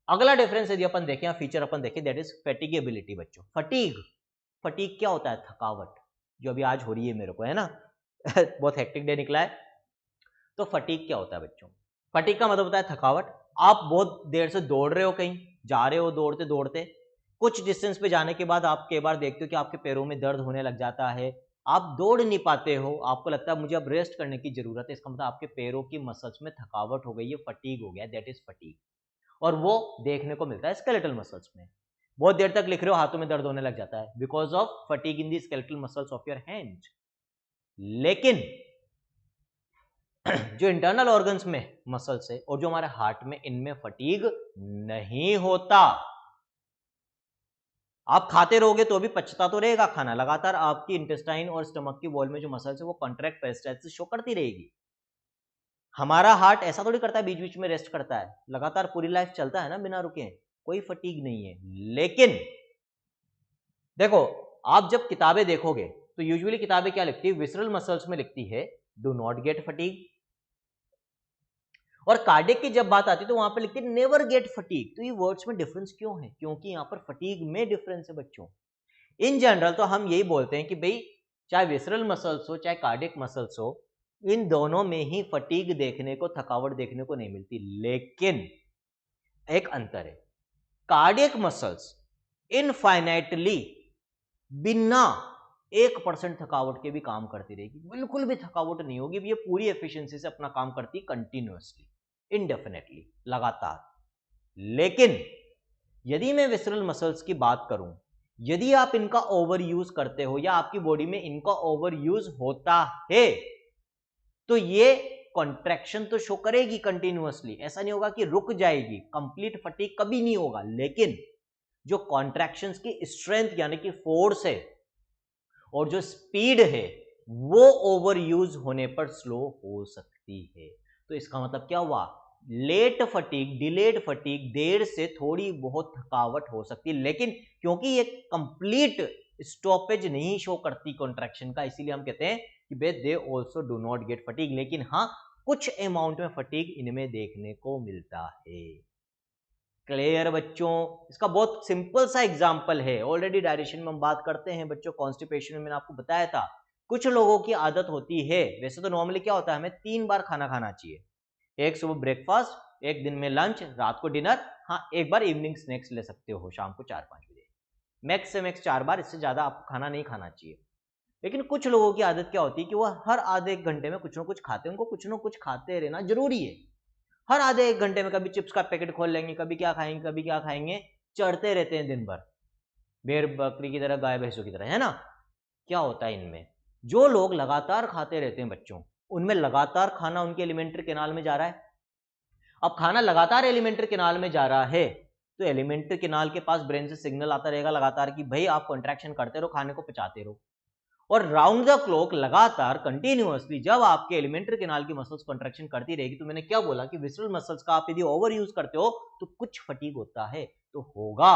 अगला डिफरेंस यदि अपन देखें, फीचर अपन देखें दैट इज फैटिगेबिलिटी बच्चों। फटीग, फटीग क्या होता है, थकावट, जो अभी आज हो रही है मेरे को, है ना। बहुत हेक्टिक डे निकला है। तो फटीग क्या होता है बच्चों, फटीग का मतलब होता है थकावट। आप बहुत देर से दौड़ रहे हो, कहीं जा रहे हो दौड़ते दौड़ते, कुछ डिस्टेंस पे जाने के बाद आप कई बार देखते हो कि आपके पैरों में दर्द होने लग जाता है, आप दौड़ नहीं पाते हो, आपको लगता है मुझे अब रेस्ट करने की जरूरत है, इसका मतलब आपके पैरों की मसल्स में थकावट हो गई है, फटीग हो गया, दैट इज फटीग। और वो देखने को मिलता है स्केलेटल मसल्स में। बहुत देर तक लिख रहे हो, हाथों में दर्द होने लग जाता है because of fatigue in the skeletal muscles of your hand. लेकिन जो इंटरनल ऑर्गन्स में मसल्स है और जो हमारे हार्ट में, इनमें फटीग नहीं होता। आप खाते रहोगे तो भी पचता तो रहेगा खाना, लगातार आपकी इंटेस्टाइन और स्टमक की वॉल में जो मसल्स है वो कॉन्ट्रैक्ट पेरिस्टाल्सिस शो करती रहेगी। हमारा हार्ट ऐसा थोड़ी करता है बीच बीच में रेस्ट करता है, लगातार पूरी लाइफ चलता है ना बिना रुके, कोई फटीग नहीं है। लेकिन देखो आप जब किताबें देखोगे तो यूजुअली किताबें क्या लिखती है, विसरल मसल्स में लिखती है डू नॉट गेट फटीग, और कार्डियक की जब बात आती है तो वहां पे लिखते हैं नेवर गेट फटीग। तो ये वर्ड्स में डिफरेंस क्यों है, क्योंकि यहां पर फटीग में डिफरेंस है बच्चों। इन जनरल तो हम यही बोलते हैं कि भाई चाहे विसरल मसल्स हो चाहे कार्डियक मसल्स हो, इन दोनों में ही फटीग देखने को, थकावट देखने को नहीं मिलती। लेकिन एक अंतर है, कार्डियक मसल्स इनफाइनाइटली बिना 1% थकावट के भी काम करती रहेगी, बिल्कुल भी थकावट नहीं होगी, ये पूरी एफिशिएंसी से अपना काम करती कंटिन्यूअसली, इंडेफिनेटली, लगातार। लेकिन यदि मैं विसरल मसल्स की बात करूं, यदि आप इनका ओवर यूज करते हो या आपकी बॉडी में इनका ओवर यूज होता है तो ये कॉन्ट्रैक्शन तो शो करेगी कंटिन्यूअसली, ऐसा नहीं होगा कि रुक जाएगी, कंप्लीट फटीग कभी नहीं होगा, लेकिन जो कॉन्ट्रैक्शंस की स्ट्रेंथ यानी कि फोर्स है और जो स्पीड है वो ओवर यूज होने पर स्लो हो सकती है। तो इसका मतलब क्या हुआ, लेट फटीग, डिलेड फटीग, देर से थोड़ी बहुत थकावट हो सकती है, लेकिन क्योंकि ये कंप्लीट स्टॉपेज नहीं शो करती कॉन्ट्रैक्शन का, इसीलिए हम कहते हैं कि बे they also do not get fatigue. लेकिन हाँ, कुछ अमाउंट में फटीग इनमें देखने को मिलता है। क्लियर बच्चों? इसका बहुत सिंपल सा एग्जांपल है, ऑलरेडी डायरेक्शन में हम बात करते हैं बच्चों, कॉन्स्टिपेशन में मैंने आपको बताया था। कुछ लोगों की आदत होती है, वैसे तो नॉर्मली क्या होता है, हमें 3 बार खाना खाना चाहिए, एक सुबह ब्रेकफास्ट, एक दिन में लंच, रात को डिनर, हाँ एक बार इवनिंग स्नैक्स ले सकते हो शाम को 4-5 बजे, मैक्स से मैक्स 4 बार, इससे ज्यादा आपको खाना नहीं खाना चाहिए। लेकिन कुछ लोगों की आदत क्या होती है कि वो हर आधे एक घंटे में कुछ ना कुछ खाते हैं, उनको कुछ ना कुछ खाते रहना जरूरी है। हर आधे एक घंटे में कभी चिप्स का पैकेट खोल लेंगे, कभी क्या खाएंगे, कभी क्या खाएंगे, चढ़ते रहते हैं दिन भर, भेड़ बकरी की तरह, गाय भैंसों की तरह, है ना। क्या होता है इनमें, जो लोग लगातार खाते रहते हैं बच्चों, उनमें लगातार खाना उनके एलिमेंट्री कैनाल में जा रहा है। अब खाना लगातार एलिमेंट्री कैनाल में जा रहा है तो एलिमेंट्री कैनाल के पास ब्रेन से सिग्नल आता रहेगा लगातार कि भाई आप कॉन्ट्रैक्शन करते रहो, खाने को पचाते रहो। और राउंड द क्लॉक लगातार कंटिन्यूअसली जब आपके एलिमेंट्री कैनाल की मसल्स कॉन्ट्रैक्शन करती रहेगी, तो मैंने क्या बोला कि विसरल मसल्स का आप यदि ओवर यूज करते हो तो कुछ फटीग होता है, तो होगा,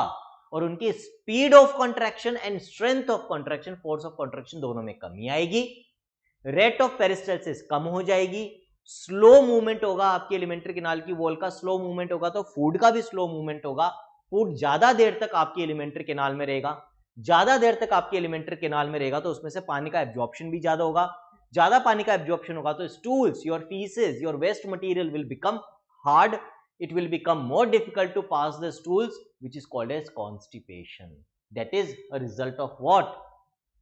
और उनकी speed of contraction and strength of contraction, force of contraction दोनों में कमी आएगी, रेट ऑफ पेरिस्टल्सिस कम हो जाएगी, स्लो मूवमेंट होगा आपकी एलिमेंट्री कैनाल की वॉल का, स्लो मूवमेंट होगा तो फूड का भी स्लो मूवमेंट होगा, फूड ज्यादा देर तक आपकी एलिमेंट्री कैनाल में रहेगा, ज्यादा देर तक आपकी एलिमेंट्री कैनाल में रहेगा तो उसमें से पानी का एब्जॉर्प्शन भी ज्यादा होगा, ज्यादा पानी का एब्जॉर्प्शन होगा तो stools, your faeces, your waste material will become hard, it will become more difficult to pass the stools, which is called as constipation. That is a result of what?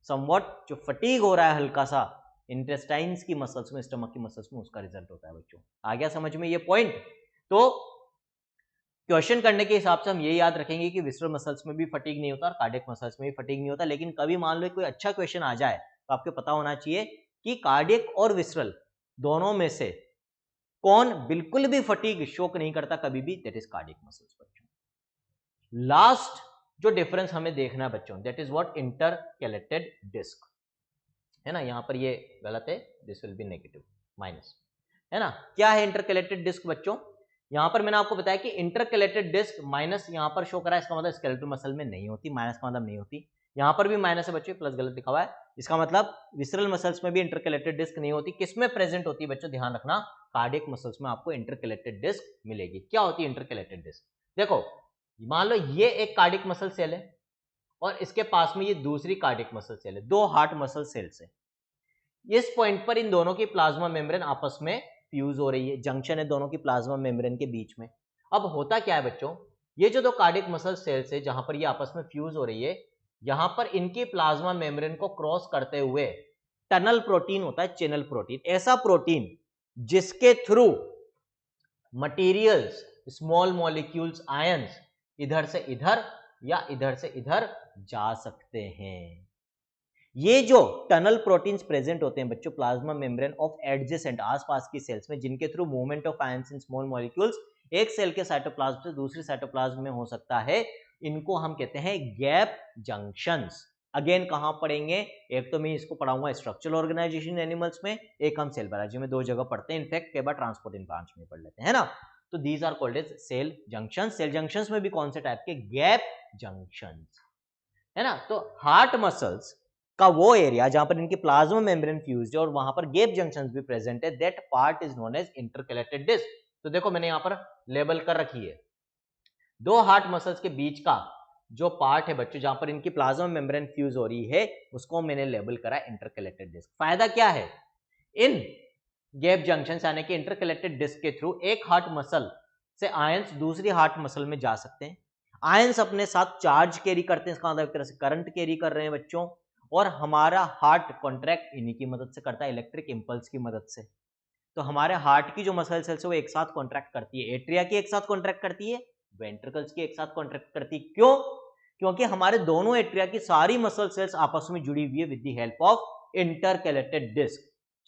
Somewhat जो fatigue हो रहा है हल्का सा intestines की muscles में, stomach की muscles में, उसका रिजल्ट होता है बच्चों। आ गया समझ में ये पॉइंट? तो क्वेश्चन करने के हिसाब से हम ये याद रखेंगे कि विसरल मसल्स में भी फटीग नहीं होता और कार्डियक मसल्स में भी फटीग नहीं होता, लेकिन कभी मान लो कोई अच्छा क्वेश्चन आ जाए तो आपको पता होना चाहिए कि कार्डियक और विसरल दोनों में से कौन बिल्कुल भी फटीग शोक नहीं करता कभी भी, दैट इज कार्डियक मसल्स बच्चों। लास्ट जो डिफरेंस हमें देखना है बच्चों, that is what, intercalated disc, है ना। यहां पर ये गलत है, this will be negative minus, है ना। क्या है इंटरकैलेटेड डिस्क बच्चों? यहां पर मैंने आपको बताया कि इंटरकैलेटेड डिस्क माइनस यहां पर शो करा है, इसका मतलब स्केलेटल मसल में नहीं होती, माइनस का मतलब नहीं होती। यहां पर भी माइनस है बच्चों, प्लस गलत लिखा हुआ है, इसका मतलब विसरल मसल्स में भी इंटरकैलेटेड डिस्क नहीं होती। किसमें प्रेजेंट होती है बच्चों, ध्यान रखना, कार्डियक मसल्स में आपको इंटरकैलेटेड डिस्क मिलेगी। क्या होती है इंटरकैलेटेड डिस्क? देखो मान लो ये एक कार्डियक मसल सेल है और इसके पास में ये दूसरी कार्डियक मसल सेल है, दो हार्ट मसल सेल्स है। इस पॉइंट पर इन दोनों की प्लाज्मा मेम्ब्रेन आपस में फ्यूज हो रही है, जंक्शन है दोनों की प्लाज्मा मेम्ब्रेन के बीच में। अब होता क्या है बच्चों, ये जो दो कार्डियक मसल सेल्स है जहां पर ये आपस में फ्यूज हो रही है, यहां पर इनकी प्लाज्मा मेम्ब्रेन को क्रॉस करते हुए टनल प्रोटीन होता है, चैनल प्रोटीन, ऐसा प्रोटीन जिसके through materials, small molecules, ions इधर से इधर या इधर से इधर जा सकते हैं। ये जो टनल प्रोटीन्स प्रेजेंट होते हैं बच्चों प्लाज्मा मेम्ब्रेन ऑफ एडजेसेंट, आसपास की सेल्स में, जिनके through movement of ions in small molecules एक सेल के साइटोप्लाज्म से दूसरी साइटोप्लाज्म में हो सकता है, इनको हम कहते हैं गैप जंक्शंस। अगेन कहां पढ़ेंगे, एक तो मैं इसको पढ़ाऊंगा स्ट्रक्चरल ऑर्गेनाइजेशन एनिमल्स में, एक हम सेल बायोलॉजी में, दो जगह पढ़ते हैं, इनफैक्ट कई बार ट्रांसपोर्टिंग ब्रांच में पढ़ लेते हैं, है ना। तो these are called as cell junctions. Cell junctions में भी कौन से टाइप के, गैप जंक्शंस, है ना। तो हार्ट मसल्स का वो एरिया जहां पर इनकी प्लाज्मा मेम्ब्रेन फ्यूज्ड है और वहां पर गैप जंक्शंस भी प्रेजेंट है, that part is known as intercalated disc. तो देखो मैंने यहां पर लेबल कर रखी है, दो हार्ट मसल्स के बीच का जो पार्ट है बच्चों जहां पर इनकी प्लाज्मा मेम्ब्रेन फ्यूज हो रही है, उसको मैंने लेबल करा इंटरकैलेटेड डिस्क। फायदा क्या है, इन गैप जंक्शंस यानी कि इंटरकैलेटेड डिस्क के थ्रू एक हार्ट मसल से आयंस दूसरी हार्ट मसल में जा सकते हैं। आयंस अपने साथ चार्ज कैरी करते हैं, इसका मतलब एक तरह से करंट कैरी कर रहे हैं बच्चों, और हमारा हार्ट कॉन्ट्रैक्ट इन्हीं की मदद से करता है, इलेक्ट्रिक इंपल्स की मदद से। तो हमारे हार्ट की जो मसल सेल्स है वो एक साथ कॉन्ट्रैक्ट करती है, एट्रिया की एक साथ कॉन्ट्रैक्ट करती है, वेंट्रिकल्स की एक साथ कॉन्ट्रैक्ट करती है। क्यों? क्योंकि हमारे दोनों एट्रिया की सारी मसल सेल्स आपस में जुड़ी हुई है with the help of intercalated disc,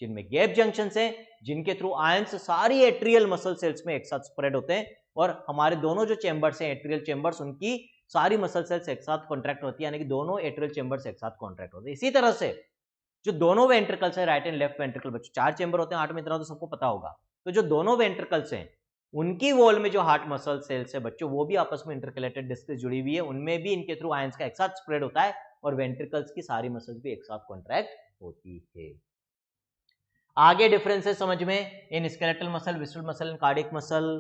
जिनमें गैप जंक्शंस हैं, जिनके थ्रू आयंस सारी एट्रियल मसल सेल्स में एक साथ स्प्रेड होते हैं, और हमारे दोनों जो चेंबर्स हैं एट्रियल चेंबर्स, उनकी सारी मसल सेल्स एक साथ कॉन्ट्रैक्ट होती है, यानी कि दोनों एट्रियल चेंबर्स एक साथ कॉन्ट्रैक्ट होते हैं। इसी तरह से जो दोनों वेंट्रिकल्स हैं, राइट एंड लेफ्ट वेंट्रिकल, बच्चों 4 चेंबर होते हैं हार्ट में, इतना तो सबको पता होगा। तो जो दोनों वेंट्रिकल्स हैं उनकी वॉल में जो हार्ट मसल सेल्स है बच्चों, वो भी आपस में इंटरकैलेटेड डिस्क से जुड़ी हुई है, उनमें भी इनके थ्रू आयंस का एक साथ स्प्रेड होता है, और वेंट्रिकल्स की सारी मसल्स भी एक साथ कॉन्ट्रैक्ट होती है। आगे डिफरेंसेस समझ में इन skeletal muscle, visceral muscle, cardiac muscle.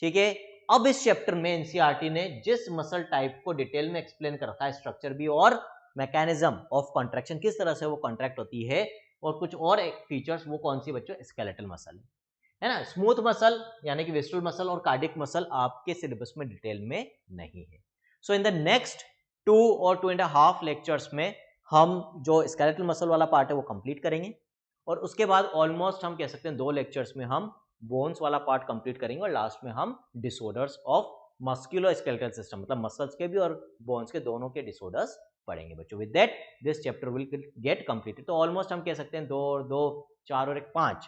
ठीक है, अब इस चैप्टर में एनसीईआरटी ने जिस मसल टाइप को डिटेल में एक्सप्लेन कर रखा है, स्ट्रक्चर भी और मैकेनिज्म ऑफ कॉन्ट्रैक्शन, किस तरह से वो कॉन्ट्रैक्ट होती है, और कुछ और फीचर्स, वो कौन सी बच्चों, स्केलेटल मसल है ना। स्मूथ मसल यानी कि विस्टल मसल और कार्डियक मसल आपके सिलेबस में डिटेल में नहीं है। सो इन द नेक्स्ट 2 और 2.5 लेक्चर्स में हम जो स्केलेटल मसल वाला पार्ट है वो कंप्लीट करेंगे, और उसके बाद ऑलमोस्ट हम कह सकते हैं 2 लेक्चर्स में हम बोन्स वाला पार्ट कंप्लीट करेंगे, और लास्ट में हम डिसऑर्डर्स ऑफ मस्कुलो स्केलेटल सिस्टम, मतलब मसल्स के भी और बोन्स के दोनों के डिसऑर्डर्स पढ़ेंगे बच्चों। With that this chapter will get completed. तो ऑलमोस्ट हम कह सकते हैं 2 और 2 4 और 1 5,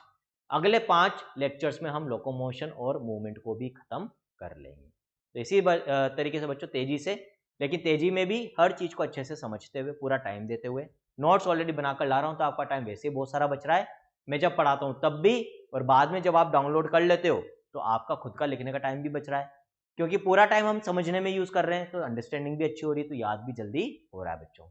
अगले 5 लेक्चर्स में हम लोकोमोशन और मूवमेंट को भी खत्म कर लेंगे। तो इसी तरीके से बच्चों तेजी से, लेकिन तेजी में भी हर चीज को अच्छे से समझते हुए, पूरा टाइम देते हुए, नोट्स ऑलरेडी बनाकर ला रहा हूं, तो आपका टाइम वैसे ही बहुत सारा बच रहा है, मैं जब पढ़ाता हूं तब भी, और बाद में जब आप डाउनलोड कर लेते हो तो आपका खुद का लिखने का टाइम भी बच रहा है, क्योंकि पूरा टाइम हम समझने में यूज कर रहे हैं, तो अंडरस्टैंडिंग भी अच्छी हो रही है, तो याद भी जल्दी हो रहा है बच्चों।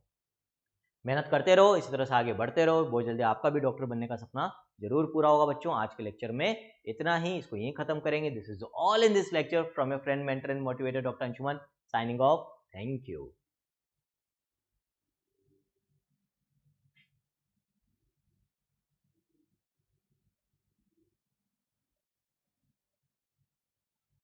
मेहनत करते रहो, इसी तरह से आगे बढ़ते रहो, बहुत जल्दी आपका भी डॉक्टर बनने का सपना जरूर पूरा होगा बच्चों। आज के लेक्चर में इतना ही, इसको यहीं खत्म करेंगे। This is all in this lecture from your friend, mentor and motivator doctor Anshuman, signing off. Thank you.